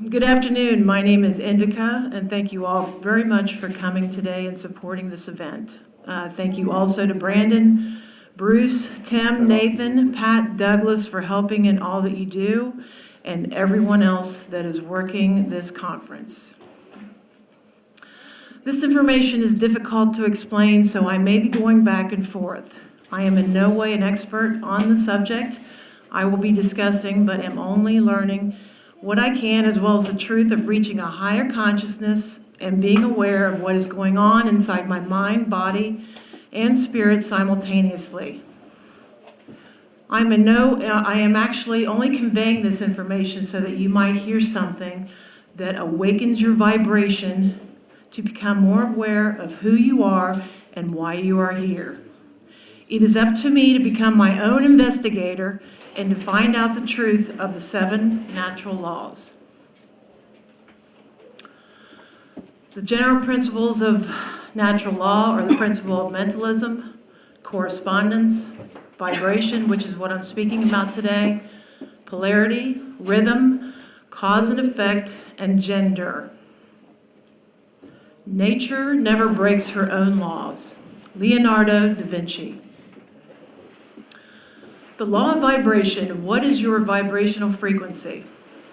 Good afternoon. My name is Indica, and thank you all very much for coming today and supporting this event. Thank you also to Brandon, Bruce, Tim, Nathan, Pat, Douglas for helping in all that you do, and everyone else that is working this conference. This information is difficult to explain, so I may be going back and forth. I am in no way an expert on the subject I will be discussing, but am only learning what I can, as well as the truth of reaching a higher consciousness and being aware of what is going on inside my mind, body, and spirit simultaneously. I am actually only conveying this information so that you might hear something that awakens your vibration to become more aware of who you are and why you are here. It is up to me to become my own investigator and to find out the truth of the 7 natural laws. The general principles of natural law are the principle of mentalism, correspondence, vibration, which is what I'm speaking about today, polarity, rhythm, cause and effect, and gender. Nature never breaks her own laws. Leonardo da Vinci. The law of vibration. What is your vibrational frequency?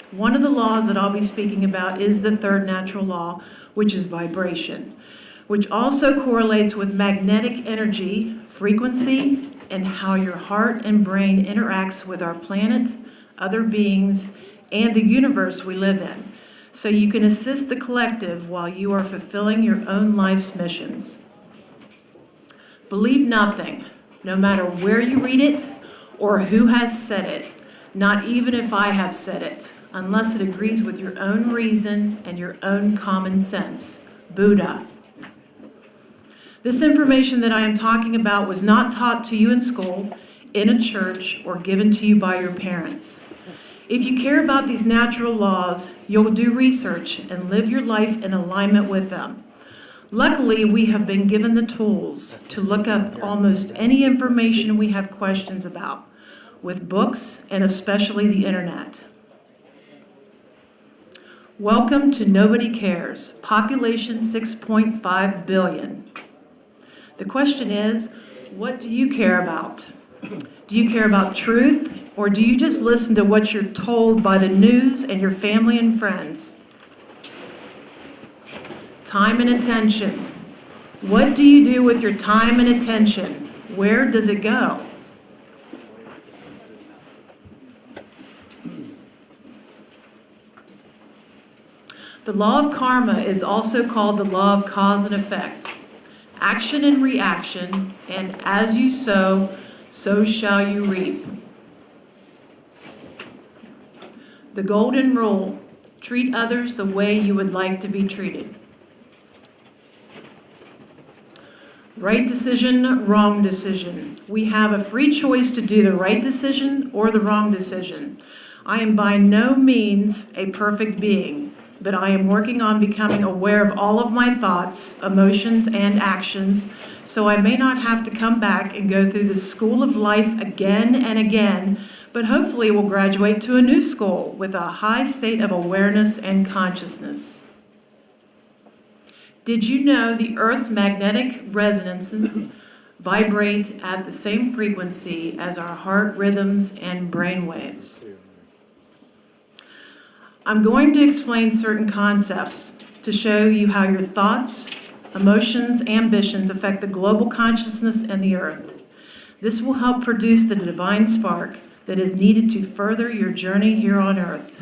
One of the laws that I'll be speaking about is the 3rd natural law, which is vibration, which also correlates with magnetic energy, frequency, and how your heart and brain interacts with our planet, other beings, and the universe we live in, so you can assist the collective while you are fulfilling your own life's missions. Believe nothing, no matter where you read it or who has said it, not even if I have said it, unless it agrees with your own reason and your own common sense. Buddha. This information that I am talking about was not taught to you in school, in a church, or given to you by your parents. If you care about these natural laws, you'll do research and live your life in alignment with them. Luckily, we have been given the tools to look up almost any information we have questions about, with books and especially the internet. Welcome to Nobody Cares, population 6.5 billion. The question is, what do you care about? Do you care about truth, or do you just listen to what you're told by the news and your family and friends? Time and attention. What do you do with your time and attention? Where does it go? The law of karma is also called the law of cause and effect. Action and reaction, and as you sow, so shall you reap. The golden rule: treat others the way you would like to be treated. Right decision, wrong decision. We have a free choice to do the right decision or the wrong decision. I am by no means a perfect being, but I am working on becoming aware of all of my thoughts, emotions, and actions, so I may not have to come back and go through the school of life again and again, but hopefully will graduate to a new school with a high state of awareness and consciousness. Did you know the Earth's magnetic resonances vibrate at the same frequency as our heart rhythms and brain waves? I'm going to explain certain concepts to show you how your thoughts, emotions, ambitions affect the global consciousness and the Earth. This will help produce the divine spark that is needed to further your journey here on Earth.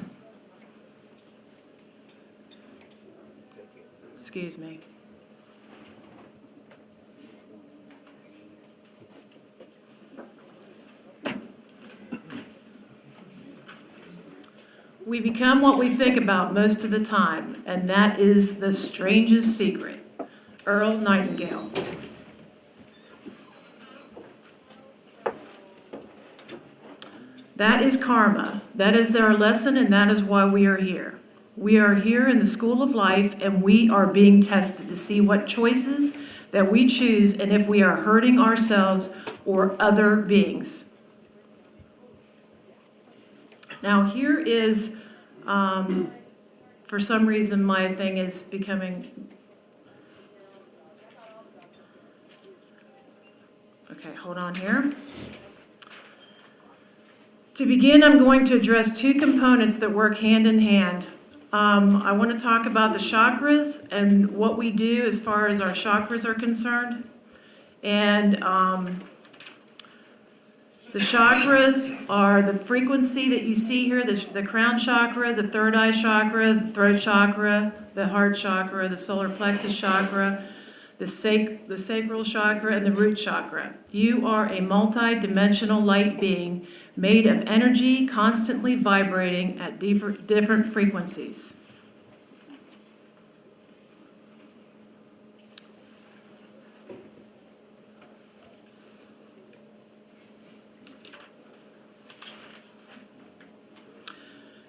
Excuse me. We become what we think about most of the time, and that is the strangest secret. Earl Nightingale. That is karma. That is our lesson, and that is why we are here. We are here in the school of life, and we are being tested to see what choices that we choose and if we are hurting ourselves or other beings. Now here is For some reason, my thing is becoming... Okay, hold on here. To begin, I'm going to address two components that work hand in hand. I want to talk about the chakras and what we do as far as our chakras are concerned. And the chakras are the frequency that you see here, the crown chakra, the third eye chakra, the throat chakra, the heart chakra, the solar plexus chakra, the sacral chakra, and the root chakra. You are a multi-dimensional light being made of energy constantly vibrating at different frequencies.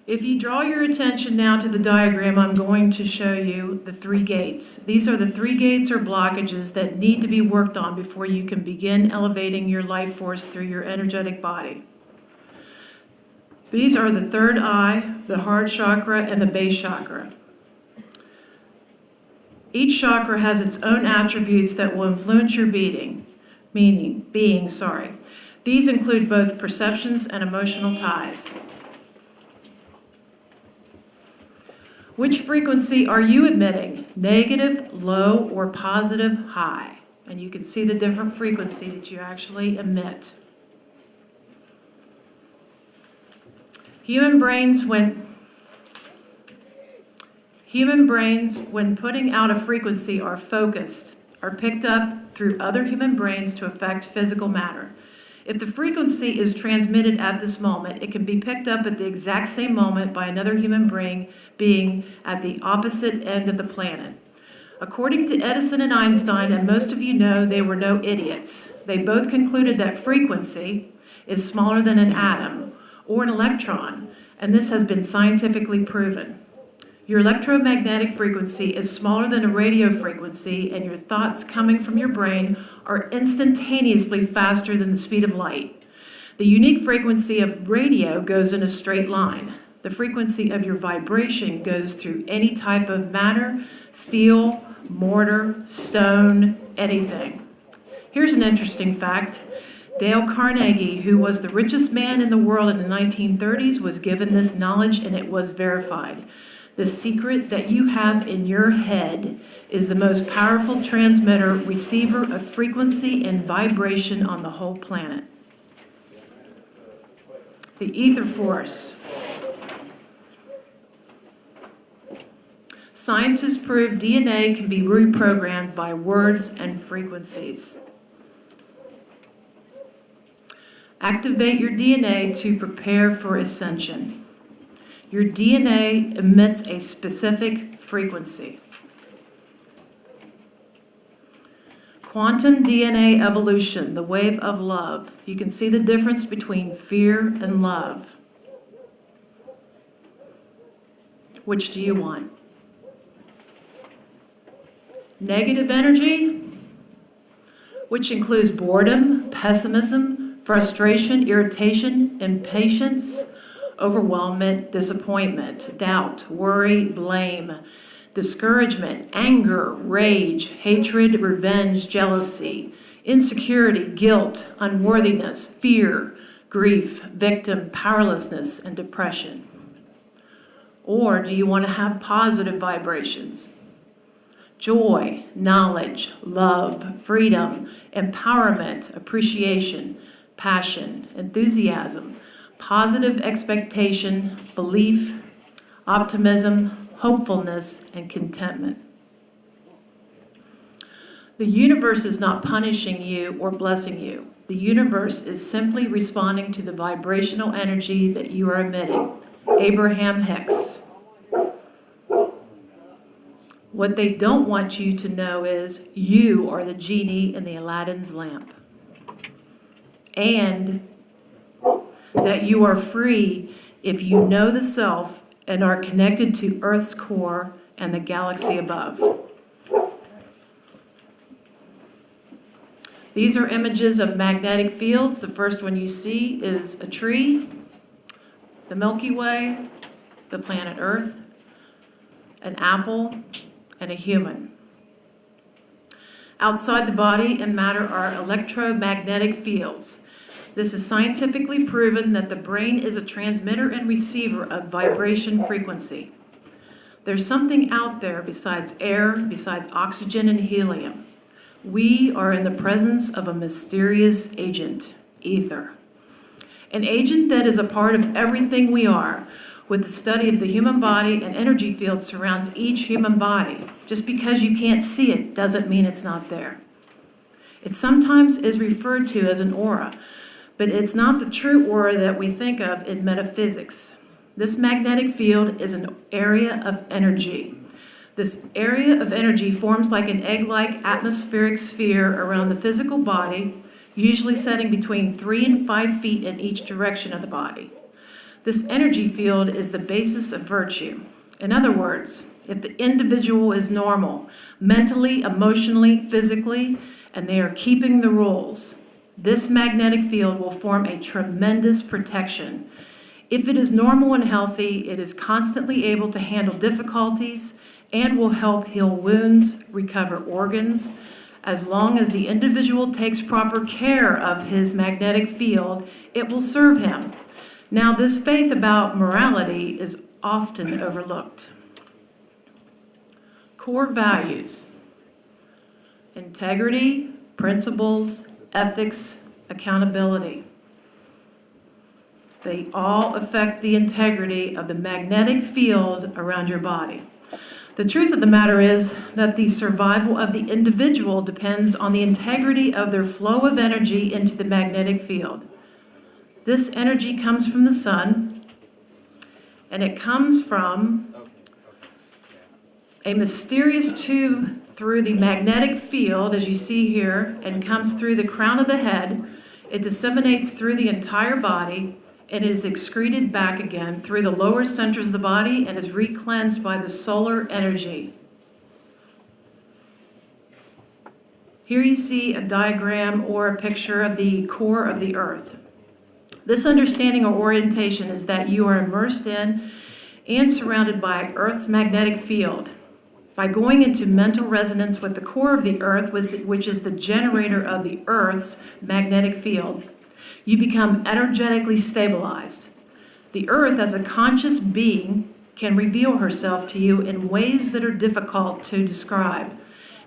If you draw your attention now to the diagram, I'm going to show you the 3 gates. These are the 3 gates or blockages that need to be worked on before you can begin elevating your life force through your energetic body. These are the third eye, the heart chakra, and the base chakra. Each chakra has its own attributes that will influence your being. These include both perceptions and emotional ties. Which frequency are you emitting? Negative, low, or positive, high? And you can see the different frequency that you actually emit. Human brains, when putting out a frequency, are picked up through other human brains to affect physical matter. If the frequency is transmitted at this moment, it can be picked up at the exact same moment by another human being at the opposite end of the planet. According to Edison and Einstein, and most of you know, they were no idiots. They both concluded that frequency is smaller than an atom or an electron, and this has been scientifically proven. Your electromagnetic frequency is smaller than a radio frequency, and your thoughts coming from your brain are instantaneously faster than the speed of light. The unique frequency of radio goes in a straight line. The frequency of your vibration goes through any type of matter, steel, mortar, stone, anything. Here's an interesting fact. Dale Carnegie, who was the richest man in the world in the 1930s, was given this knowledge, and it was verified. The secret that you have in your head is the most powerful transmitter, receiver of frequency and vibration on the whole planet. The ether force. Scientists prove DNA can be reprogrammed by words and frequencies. Activate your DNA to prepare for ascension. Your DNA emits a specific frequency. Quantum DNA evolution, the wave of love. You can see the difference between fear and love. Which do you want? Negative energy, which includes boredom, pessimism, frustration, irritation, impatience, overwhelmment, disappointment, doubt, worry, blame, discouragement, anger, rage, hatred, revenge, jealousy, insecurity, guilt, unworthiness, fear, grief, victim, powerlessness, and depression. Or do you want to have positive vibrations? Joy, knowledge, love, freedom, empowerment, appreciation, passion, enthusiasm, positive expectation, belief, optimism, hopefulness, and contentment. The universe is not punishing you or blessing you. The universe is simply responding to the vibrational energy that you are emitting. Abraham Hicks. What they don't want you to know is you are the genie in the Aladdin's lamp. And that you are free if you know the self and are connected to Earth's core and the galaxy above. These are images of magnetic fields. The first one you see is a tree, the Milky Way, the planet Earth, an apple, and a human. Outside the body and matter are electromagnetic fields. This is scientifically proven that the brain is a transmitter and receiver of vibration frequency. There's something out there besides air, besides oxygen and helium. We are in the presence of a mysterious agent, ether. An agent that is a part of everything we are, with the study of the human body and energy field surrounds each human body. Just because you can't see it doesn't mean it's not there. It sometimes is referred to as an aura, but it's not the true aura that we think of in metaphysics. This magnetic field is an area of energy. This area of energy forms like an egg-like atmospheric sphere around the physical body, usually setting between 3 and 5 feet in each direction of the body. This energy field is the basis of virtue. In other words, if the individual is normal, mentally, emotionally, physically, and they are keeping the rules, this magnetic field will form a tremendous protection. If it is normal and healthy, it is constantly able to handle difficulties and will help heal wounds, recover organs, as long as the individual takes proper care of his magnetic field, it will serve him. Now, this faith about morality is often overlooked. Core values: integrity, principles, ethics, accountability. They all affect the integrity of the magnetic field around your body. The truth of the matter is that the survival of the individual depends on the integrity of their flow of energy into the magnetic field. This energy comes from the sun, and it comes from a mysterious tube through the magnetic field, as you see here, and comes through the crown of the head. It disseminates through the entire body, and it is excreted back again through the lower centers of the body and is re-cleansed by the solar energy. Here you see a diagram or a picture of the core of the earth. This understanding or orientation is that you are immersed in and surrounded by Earth's magnetic field. By going into mental resonance with the core of the earth, which is the generator of the Earth's magnetic field, you become energetically stabilized. The earth, as a conscious being, can reveal herself to you in ways that are difficult to describe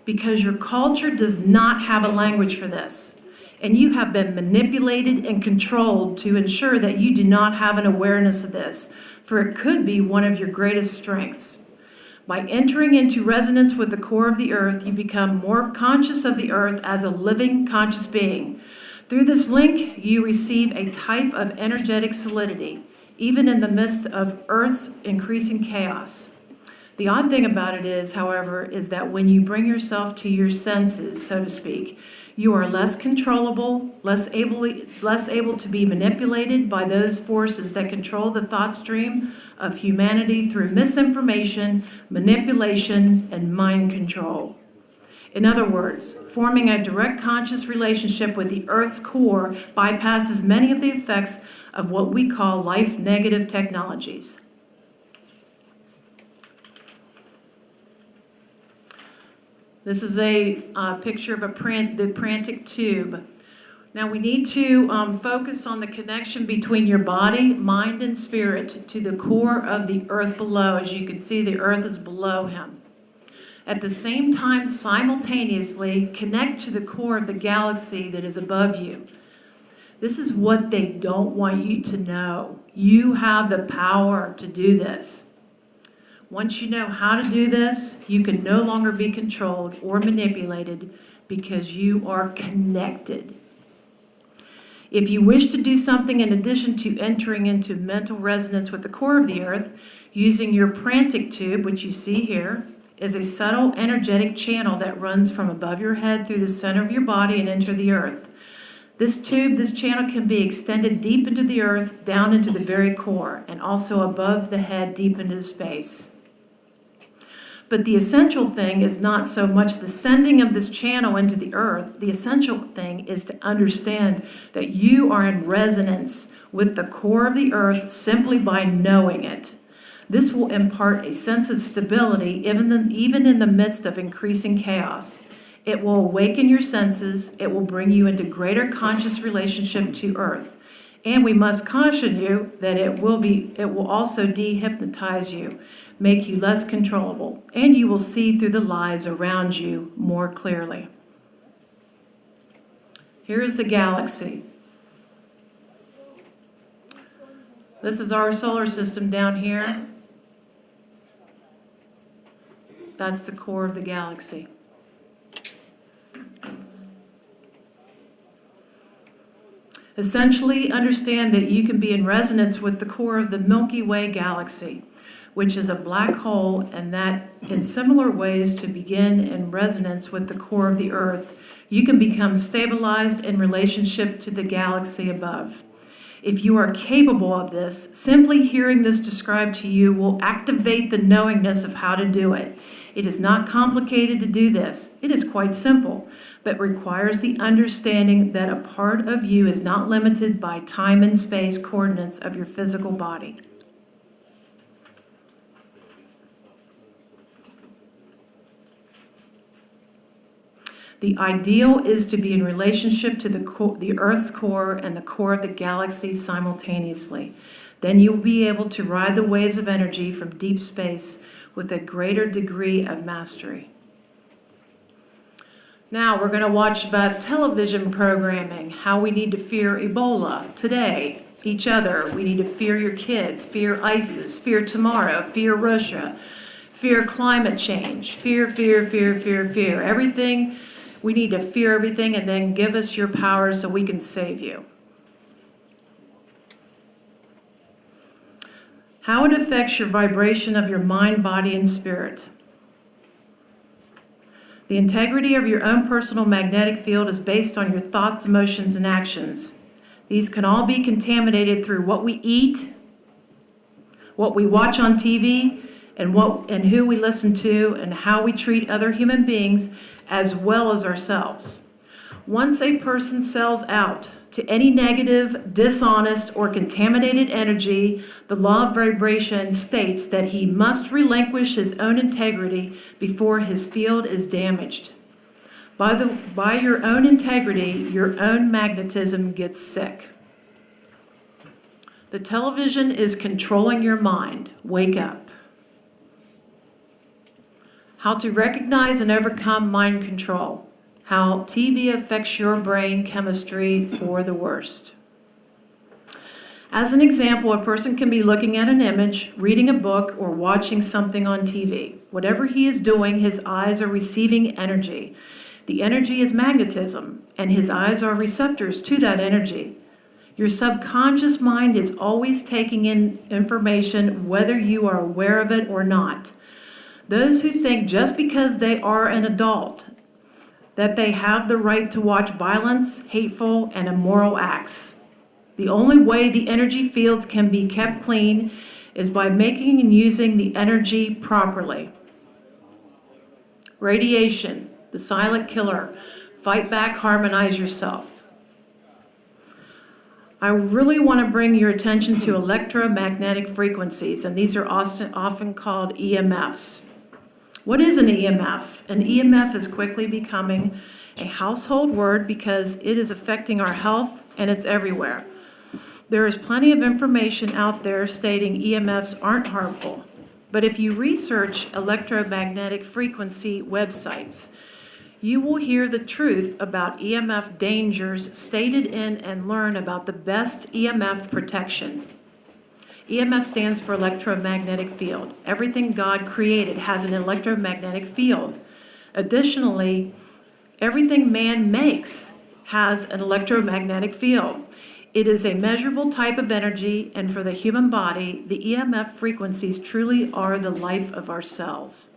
because your culture does not have a language for this, and you have been manipulated and controlled to ensure that you do not have an awareness of this, for it could be one of your greatest strengths. By entering into resonance with the core of the earth, you become more conscious of the earth as a living, conscious being. Through this link, you receive a type of energetic solidity, even in the midst of Earth's increasing chaos. The odd thing about it is, however, is that when you bring yourself to your senses, so to speak, you are less controllable, less able to be manipulated by those forces that control the thought stream of humanity through misinformation, manipulation, and mind control. In other words, forming a direct conscious relationship with the Earth's core bypasses many of the effects of what we call life-negative technologies. This is a picture of the prantic tube. Now we need to focus on the connection between your body, mind, and spirit to the core of the earth below. As you can see, the earth is below him. At the same time, simultaneously, connect to the core of the galaxy that is above you. This is what they don't want you to know. You have the power to do this. Once you know how to do this, you can no longer be controlled or manipulated because you are connected. If you wish to do something in addition to entering into mental resonance with the core of the earth, using your prantic tube, which you see here, is a subtle energetic channel that runs from above your head through the center of your body and into the earth. This channel can be extended deep into the earth, down into the very core, and also above the head deep into space. But the essential thing is not so much the sending of this channel into the earth. The essential thing is to understand that you are in resonance with the core of the earth simply by knowing it. This will impart a sense of stability even in the midst of increasing chaos. It will awaken your senses. It will bring you into greater conscious relationship to Earth. And we must caution you that it will also dehypnotize you, make you less controllable, and you will see through the lies around you more clearly. Here is the galaxy. This is our solar system down here. That's the core of the galaxy. Essentially, understand that you can be in resonance with the core of the Milky Way galaxy, which is a black hole, and that in similar ways to begin in resonance with the core of the Earth, you can become stabilized in relationship to the galaxy above. If you are capable of this, simply hearing this described to you will activate the knowingness of how to do it. It is not complicated to do this. It is quite simple, but requires the understanding that a part of you is not limited by time and space coordinates of your physical body. The ideal is to be in relationship to the Earth's core and the core of the galaxy simultaneously. Then you will be able to ride the waves of energy from deep space with a greater degree of mastery. Now we're going to watch about television programming, how we need to fear Ebola today, each other. We need to fear your kids, fear ISIS, fear tomorrow, fear Russia, fear climate change, fear. Everything. We need to fear everything, and then give us your power so we can save you. How it affects your vibration of your mind, body, and spirit. The integrity of your own personal magnetic field is based on your thoughts, emotions, and actions. These can all be contaminated through what we eat, what we watch on TV, and who we listen to, and how we treat other human beings, as well as ourselves. Once a person sells out to any negative, dishonest, or contaminated energy, the law of vibration states that he must relinquish his own integrity before his field is damaged. By your own integrity, your own magnetism gets sick. The television is controlling your mind. Wake up. How to recognize and overcome mind control. How TV affects your brain chemistry for the worst. As an example, a person can be looking at an image, reading a book, or watching something on TV. Whatever he is doing, his eyes are receiving energy. The energy is magnetism, and his eyes are receptors to that energy. Your subconscious mind is always taking in information, whether you are aware of it or not. Those who think just because they are an adult that they have the right to watch violence, hateful, and immoral acts. The only way the energy fields can be kept clean is by making and using the energy properly. Radiation, the silent killer. Fight back, harmonize yourself. I really want to bring your attention to electromagnetic frequencies, and these are often called EMFs. What is an EMF? An EMF is quickly becoming a household word because it is affecting our health and it's everywhere. There is plenty of information out there stating EMFs aren't harmful, but if you research electromagnetic frequency websites, you will hear the truth about EMF dangers stated in and learn about the best EMF protection. EMF stands for electromagnetic field. Everything God created has an electromagnetic field. Additionally, everything man makes has an electromagnetic field. It is a measurable type of energy, and for the human body, the EMF frequencies truly are the life of our cells.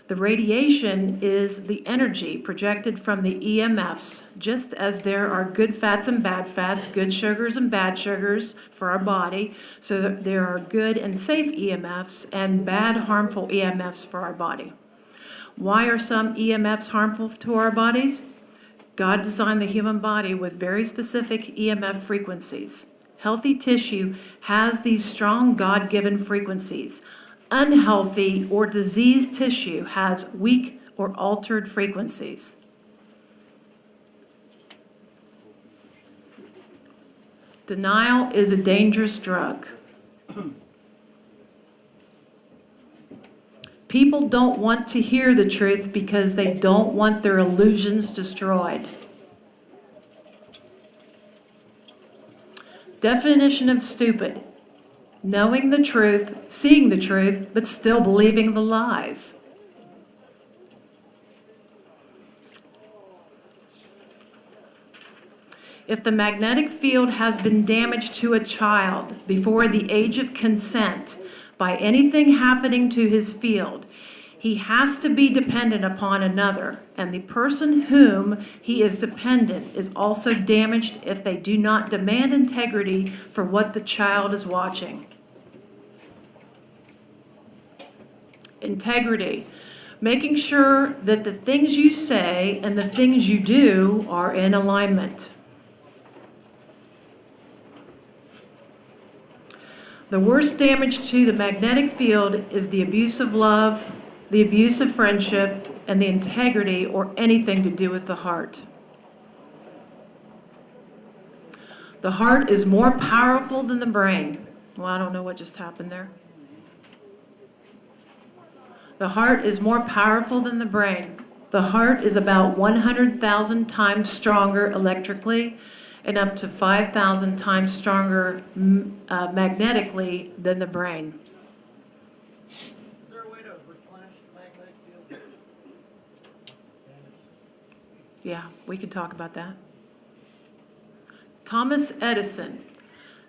The radiation is the energy projected from the EMFs, just as there are good fats and bad fats, good sugars and bad sugars for our body, so that there are good and safe EMFs and bad harmful EMFs for our body. Why are some EMFs harmful to our bodies? God designed the human body with very specific EMF frequencies. Healthy tissue has these strong God-given frequencies. Unhealthy or diseased tissue has weak or altered frequencies. Denial is a dangerous drug. People don't want to hear the truth because they don't want their illusions destroyed. Definition of stupid: knowing the truth, seeing the truth, but still believing the lies. If the magnetic field has been damaged to a child before the age of consent by anything happening to his field, he has to be dependent upon another, and the person whom he is dependent is also damaged if they do not demand integrity for what the child is watching. Integrity: making sure that the things you say and the things you do are in alignment. The worst damage to the magnetic field is the abuse of love, the abuse of friendship, and the integrity or anything to do with the heart. The heart is more powerful than the brain. Well, I don't know what just happened there. The heart is more powerful than the brain. The heart is about 100,000 times stronger electrically and up to 5,000 times stronger magnetically than the brain. Is there a way to replenish the magnetic field? Yeah, we can talk about that. Thomas Edison: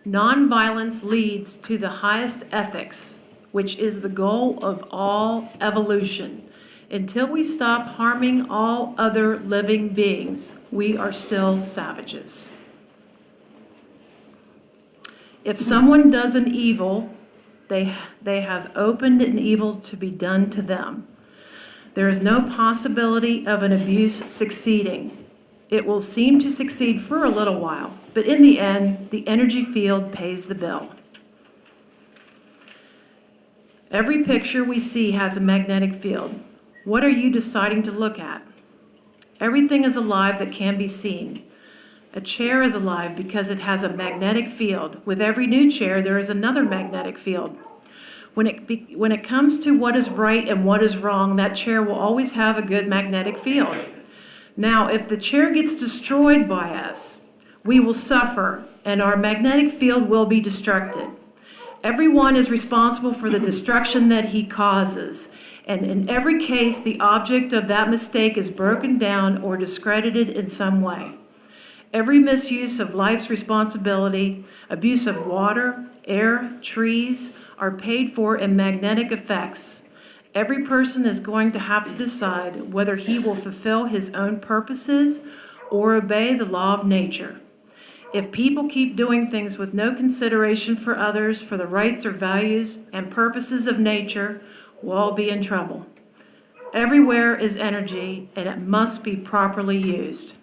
nonviolence leads to the highest ethics, which is the goal of all evolution. Until we stop harming all other living beings, we are still savages. If someone does an evil, they have opened an evil to be done to them. There is no possibility of an abuse succeeding. It will seem to succeed for a little while, but in the end, the energy field pays the bill. Every picture we see has a magnetic field. What are you deciding to look at? Everything is alive that can be seen. A chair is alive because it has a magnetic field. With every new chair, there is another magnetic field. When it comes to what is right and what is wrong, that chair will always have a good magnetic field. Now, if the chair gets destroyed by us, we will suffer and our magnetic field will be destructed. Everyone is responsible for the destruction that he causes. And in every case, the object of that mistake is broken down or discredited in some way. Every misuse of life's responsibility, abuse of water, air, trees, are paid for in magnetic effects. Every person is going to have to decide whether he will fulfill his own purposes or obey the law of nature. If people keep doing things with no consideration for others, for the rights or values and purposes of nature, we'll all be in trouble. Everywhere is energy, and it must be properly used.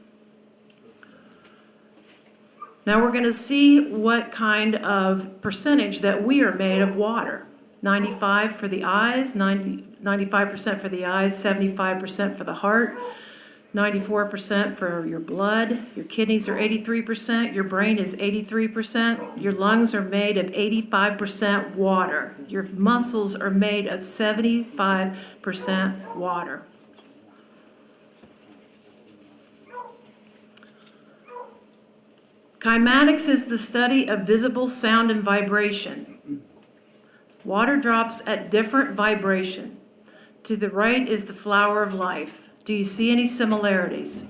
Now we're going to see what kind of percentage that we are made of water. 95 for the eyes, 95% for the eyes, 75% for the heart, 94% for your blood. Your kidneys are 83%, your brain is 83%, your lungs are made of 85% water. Your muscles are made of 75% water. Kymatics is the study of visible sound and vibration. Water drops at different vibration. To the right is the flower of life. Do you see any similarities?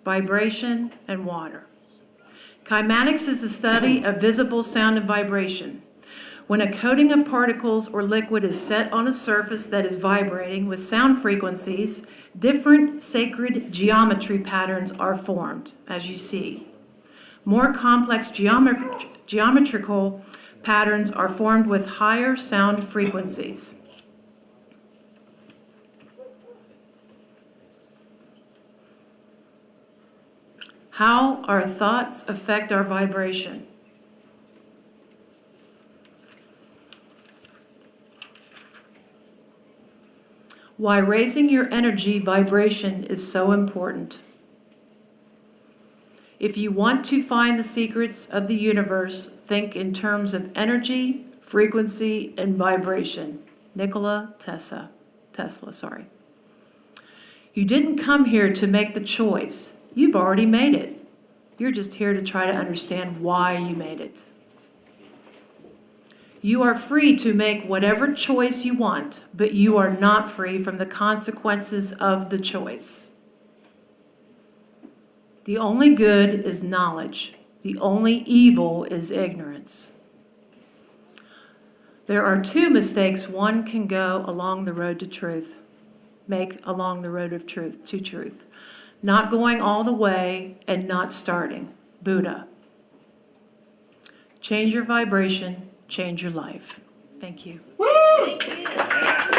Vibration and water. Kymatics is the study of visible sound and vibration. When a coating of particles or liquid is set on a surface that is vibrating with sound frequencies, different sacred geometry patterns are formed, as you see. More complex geometrical patterns are formed with higher sound frequencies. How our thoughts affect our vibration. Why raising your energy vibration is so important. If you want to find the secrets of the universe, think in terms of energy, frequency, and vibration. Nikola Tesla. You didn't come here to make the choice. You've already made it. You're just here to try to understand why you made it. You are free to make whatever choice you want, but you are not free from the consequences of the choice. The only good is knowledge. The only evil is ignorance. There are two mistakes one can go along the road to truth, make along the road of truth, to truth. Not going all the way and not starting. Buddha. Change your vibration, change your life. Thank you. Thank you.